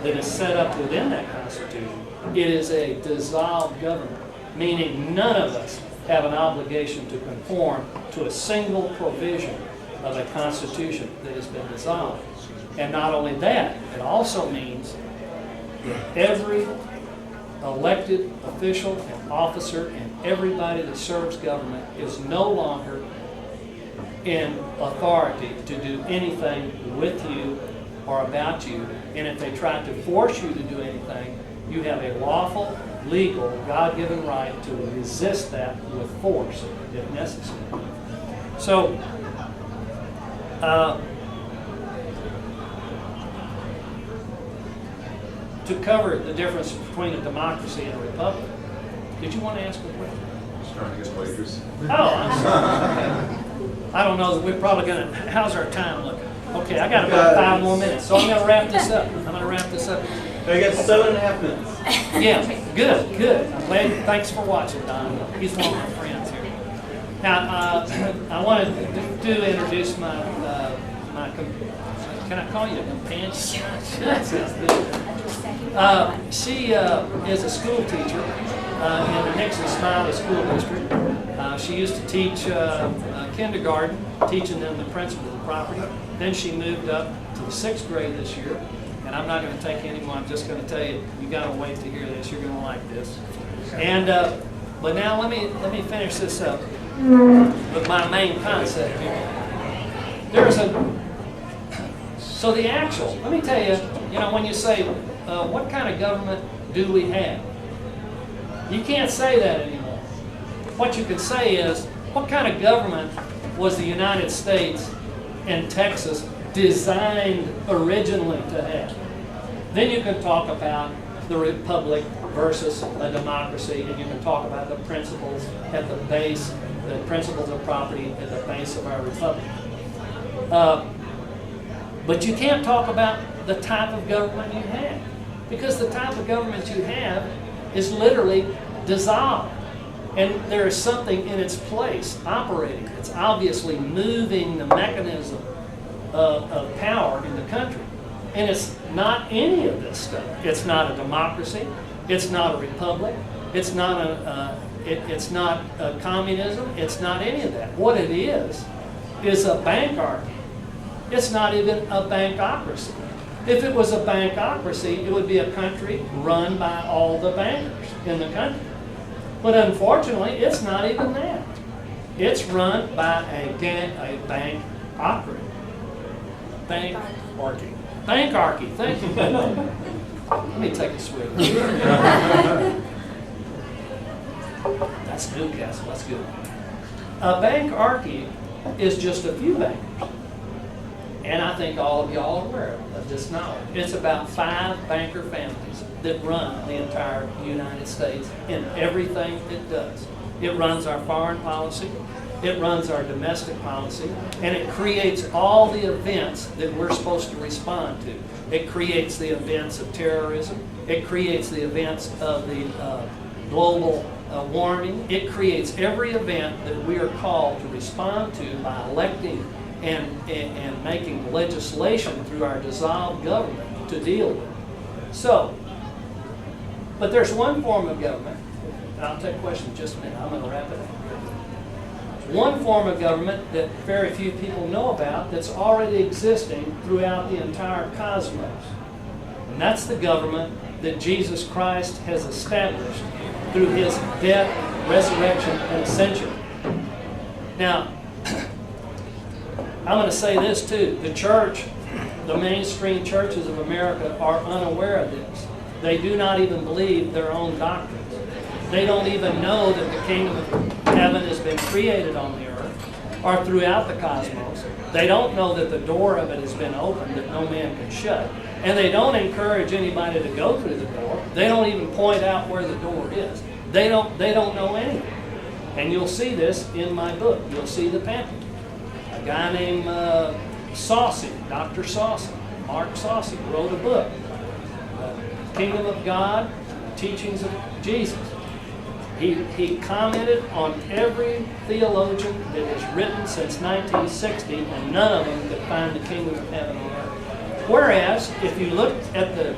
that is set up within that Constitution, it is a dissolved government, meaning none of us have an obligation to conform to a single provision of a Constitution that has been dissolved. And not only that, it also means that every elected official and officer and everybody that serves government is no longer in authority to do anything with you or about you. And if they try to force you to do anything, you have a lawful, legal, God-given right to resist that with force if necessary. So, to cover the difference between a democracy and a republic, did you want to ask a question? Just trying to get wagers. Oh, I'm sorry. Okay. I don't know that we're probably going to, how's our time looking? Okay, I got about 5 more minutes, so I'm going to wrap this up. I got 7.5 minutes. Yeah, good. I'm glad. Thanks for watching, Don. He's one of my friends here. Now, I wanted to introduce my can I call you a companion? That sounds good. She is a school teacher in the Nixon Smiley School District. She used to teach kindergarten, teaching them the principles of property. Then she moved up to the 6th grade this year. And I'm not going to take any more. I'm just going to tell you, you got to wait to hear this. You're going to like this. And but now let me finish this up with my main concept here. So the actual. Let me tell you. When you say what kind of government do we have, you can't say that anymore. What you can say is what kind of government was the United States and Texas designed originally to have. Then you can talk about the republic versus a democracy, and you can talk about the principles at the base, the principles of property at the base of our republic. But you can't talk about the type of government you have, because the type of government you have is literally dissolved. And there is something in its place operating. It's obviously moving the mechanism of power in the country. And it's not any of this stuff. It's not a democracy. It's not a republic. It's not a communism. It's not any of that. What it is a bankarchy. It's not even a bankocracy. If it was a bankocracy, it would be a country run by all the bankers in the country. But unfortunately, it's not even that. It's run by a bankocracy. Bankarchy, thank you. Let me take a swig. That's Newcastle, that's good. A bankarchy is just a few bankers. And I think all of y'all are aware of this knowledge. It's about 5 banker families that run the entire United States in everything it does. It runs our foreign policy. It runs our domestic policy, and it creates all the events that we're supposed to respond to. It creates the events of terrorism. It creates the events of the global warming. It creates every event that we are called to respond to by electing and making legislation through our dissolved government to deal with. So, but there's one form of government, and I'll take questions in just a minute. I'm going to wrap it up. One form of government that very few people know about that's already existing throughout the entire cosmos. And that's the government that Jesus Christ has established through his death, resurrection, and ascension. Now, I'm going to say this too. The church, the mainstream churches of America are unaware of this. They do not even believe their own doctrines. They don't even know that the kingdom of heaven has been created on the earth or throughout the cosmos. They don't know that the door of it has been opened that no man can shut. And they don't encourage anybody to go through the door. They don't even point out where the door is. They don't know anything. And you'll see this in my book. You'll see the pamphlet. A guy named Saucy, Dr. Saucy, Mark Saucy, wrote a book, Kingdom of God, Teachings of Jesus. He commented on every theologian that has written since 1960, and none of them could find the kingdom of heaven on earth. Whereas, if you look at the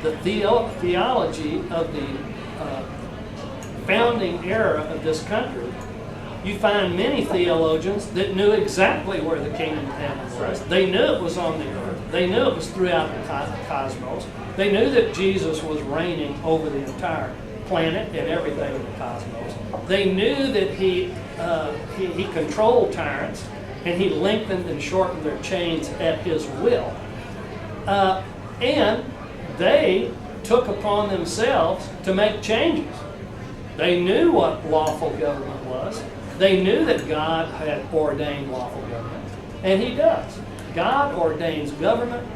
the theology of the founding era of this country, you find many theologians that knew exactly where the kingdom of heaven was. They knew it was on the earth. They knew it was throughout the cosmos. They knew that Jesus was reigning over the entire planet and everything in the cosmos. They knew that he controlled tyrants, and he lengthened and shortened their chains at his will. And they took upon themselves to make changes. They knew what lawful government was. They knew that God had ordained lawful government, and he does. God ordains government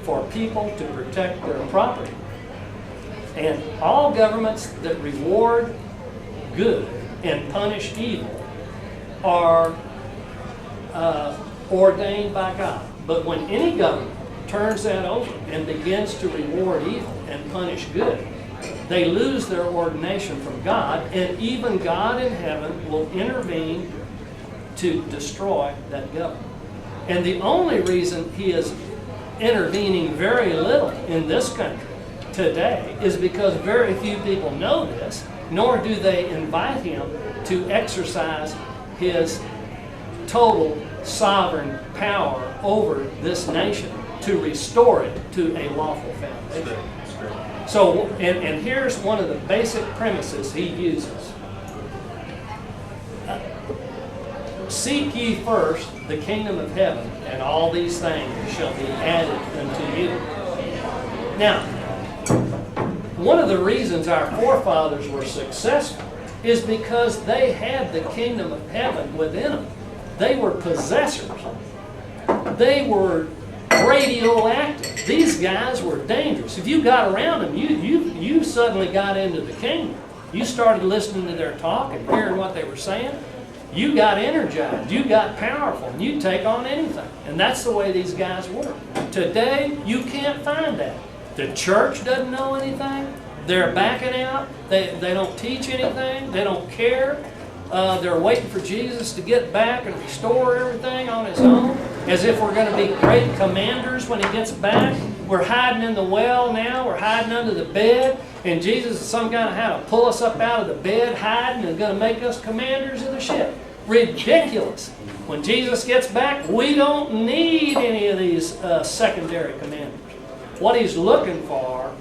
for people to protect their property. And all governments that reward good and punish evil are ordained by God. But when any government turns that over and begins to reward evil and punish good, they lose their ordination from God, and even God in heaven will intervene to destroy that government. And the only reason he is intervening very little in this country today is because very few people know this, nor do they invite him to exercise his total sovereign power over this nation to restore it to a lawful foundation. So, and here's one of the basic premises he uses. Seek ye first the kingdom of heaven, and all these things shall be added unto you. Now, one of the reasons our forefathers were successful is because they had the kingdom of heaven within them. They were possessors. They were radioactive. These guys were dangerous. If you got around them, you suddenly got into the kingdom. You started listening to their talk and hearing what they were saying. You got energized. You got powerful. And you'd take on anything. And that's the way these guys were. Today, you can't find that. The church doesn't know anything. They're backing out. They don't teach anything. They don't care. They're waiting for Jesus to get back and restore everything on his own, as if we're going to be great commanders when he gets back. We're hiding in the well now. We're hiding under the bed. And Jesus is some kind of how to pull us up out of the bed, hiding, and going to make us commanders of the ship. Ridiculous. When Jesus gets back, we don't need any of these secondary commanders. What he's looking for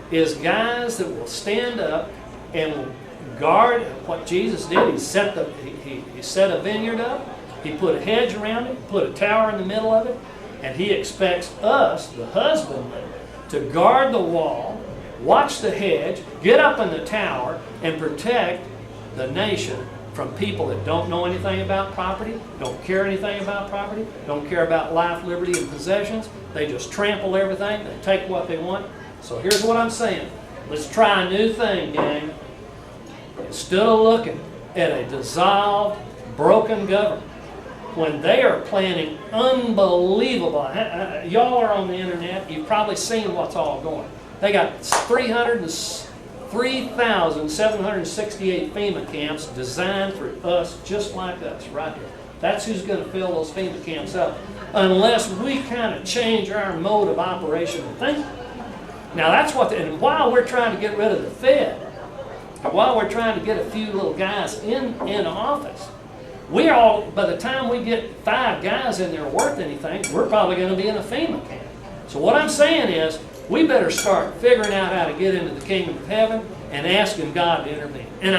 is guys that will stand up and will guard what Jesus did. He set a vineyard up. He put a hedge around it, put a tower in the middle of it, and he expects us, the husbandmen, to guard the wall, watch the hedge, get up in the tower, and protect the nation from people that don't know anything about property, don't care anything about property, don't care about life, liberty, and possessions. They just trample everything. They take what they want. So here's what I'm saying. Let's try a new thing, gang. Instead of looking at a dissolved, broken government, when they are planning unbelievable, y'all are on the internet, you've probably seen what's all going. They got 3,768 FEMA camps designed for us, just like us, right here. That's who's going to fill those FEMA camps up, unless we kind of change our mode of operation and thinking. Now that's what, and while we're trying to get rid of the Fed, while we're trying to get a few little guys in office, by the time we get 5 guys in there worth anything, we're probably going to be in a FEMA camp. So what I'm saying is, we better start figuring out how to get into the kingdom of heaven and asking God to intervene. And